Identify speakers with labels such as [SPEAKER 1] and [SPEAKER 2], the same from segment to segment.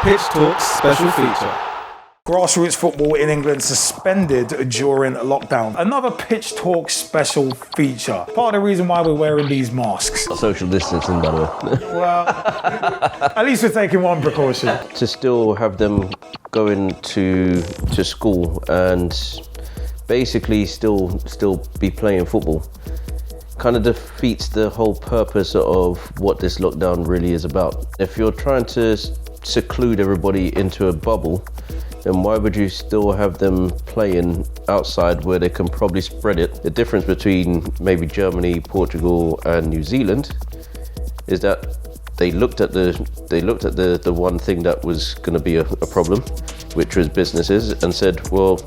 [SPEAKER 1] Pitch Talks special feature.
[SPEAKER 2] Grassroots football in England suspended during lockdown. Another Pitch Talk special feature. Part of the reason why we're wearing these masks.
[SPEAKER 3] Social distancing, by the way.
[SPEAKER 2] Well, at least we're taking one precaution.
[SPEAKER 3] To still have them going to school and basically still be playing football kind of defeats the whole purpose of what this lockdown really is about. If you're trying to seclude everybody into a bubble, then why would you still have them playing outside where they can probably spread it? The difference between maybe Germany, Portugal and New Zealand is that they looked at the one thing that was going to be a problem, which was businesses, and said, well,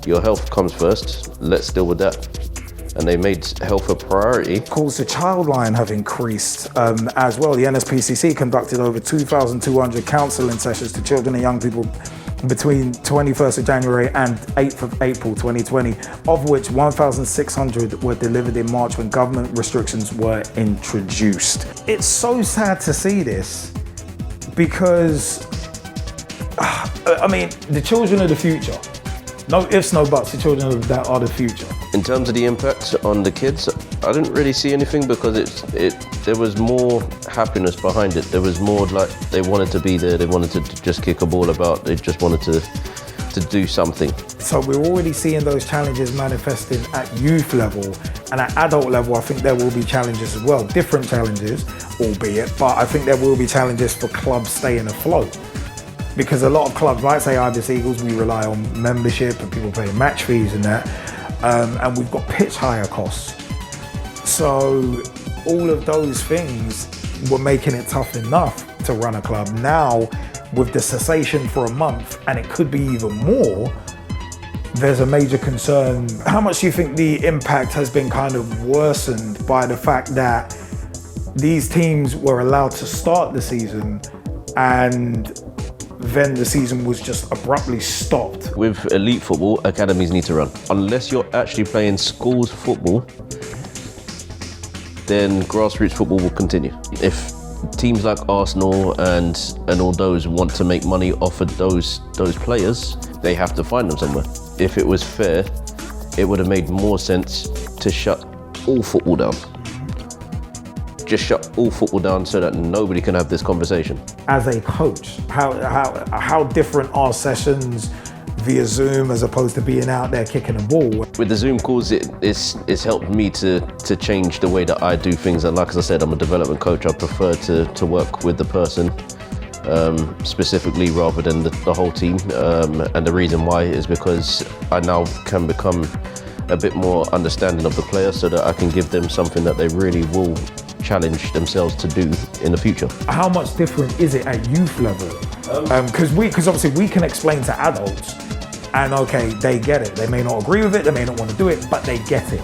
[SPEAKER 3] your health comes first, let's deal with that. And they made health a priority.
[SPEAKER 2] Calls to childline have increased as well. The NSPCC conducted over 2,200 counselling sessions to children and young people between 21st of January and 8th of April 2020, of which 1,600 were delivered in March when government restrictions were introduced. It's so sad to see this because, I mean, the children are the future. No ifs, no buts, the children that are the future.
[SPEAKER 3] In terms of the impact on the kids, I didn't really see anything because there was more happiness behind it. There was more like they wanted to be there, they wanted to just kick a ball about, they just wanted to do something.
[SPEAKER 2] So we're already seeing those challenges manifesting at youth level, and at adult level I think there will be challenges as well. Different challenges, albeit, but I think there will be challenges for clubs staying afloat. Because a lot of clubs, like say Ibis Eagles, we rely on membership and people paying match fees and that. And we've got pitch hire costs. So all of those things were making it tough enough to run a club. Now, with the cessation for a month, and it could be even more, there's a major concern. How much do you think the impact has been kind of worsened by the fact that these teams were allowed to start the season and then the season was just abruptly stopped?
[SPEAKER 3] With elite football, academies need to run. Unless you're actually playing schools football, then grassroots football will continue. If teams like Arsenal and all those want to make money off of those players, they have to find them somewhere. If it was fair, it would have made more sense to shut all football down. Just shut all football down so that nobody can have this conversation.
[SPEAKER 2] As a coach, how different are sessions via Zoom as opposed to being out there kicking a ball?
[SPEAKER 3] With the Zoom calls, it's helped me to change the way that I do things. And like as I said, I'm a development coach. I prefer to work with the person specifically rather than the whole team. And the reason why is because I now can become a bit more understanding of the player so that I can give them something that they really will challenge themselves to do in the future.
[SPEAKER 2] How much different is it at youth level? Because obviously we can explain to adults and okay, they get it. They may not agree with it, they may not want to do it, but they get it.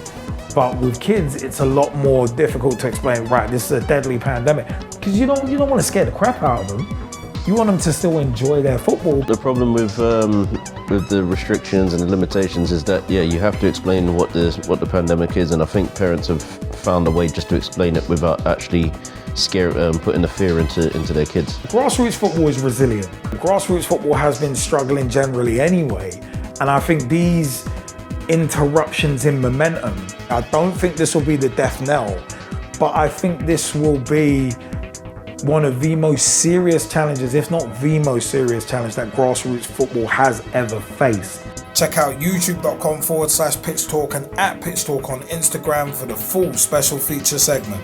[SPEAKER 2] But with kids, it's a lot more difficult to explain, right, this is a deadly pandemic. Because you don't want to scare the crap out of them. You want them to still enjoy their football. The
[SPEAKER 3] problem with the restrictions and the limitations is that, yeah, you have to explain what the pandemic is, and I think parents have found a way just to explain it without actually putting the fear into their kids.
[SPEAKER 2] Grassroots football is resilient. Grassroots football has been struggling generally anyway, and I think these interruptions in momentum, I don't think this will be the death knell, but I think this will be one of the most serious challenges, if not the most serious challenge that grassroots football has ever faced. Check out youtube.com/Pitch Talk and @Pitch Talk on Instagram for the full special feature segment.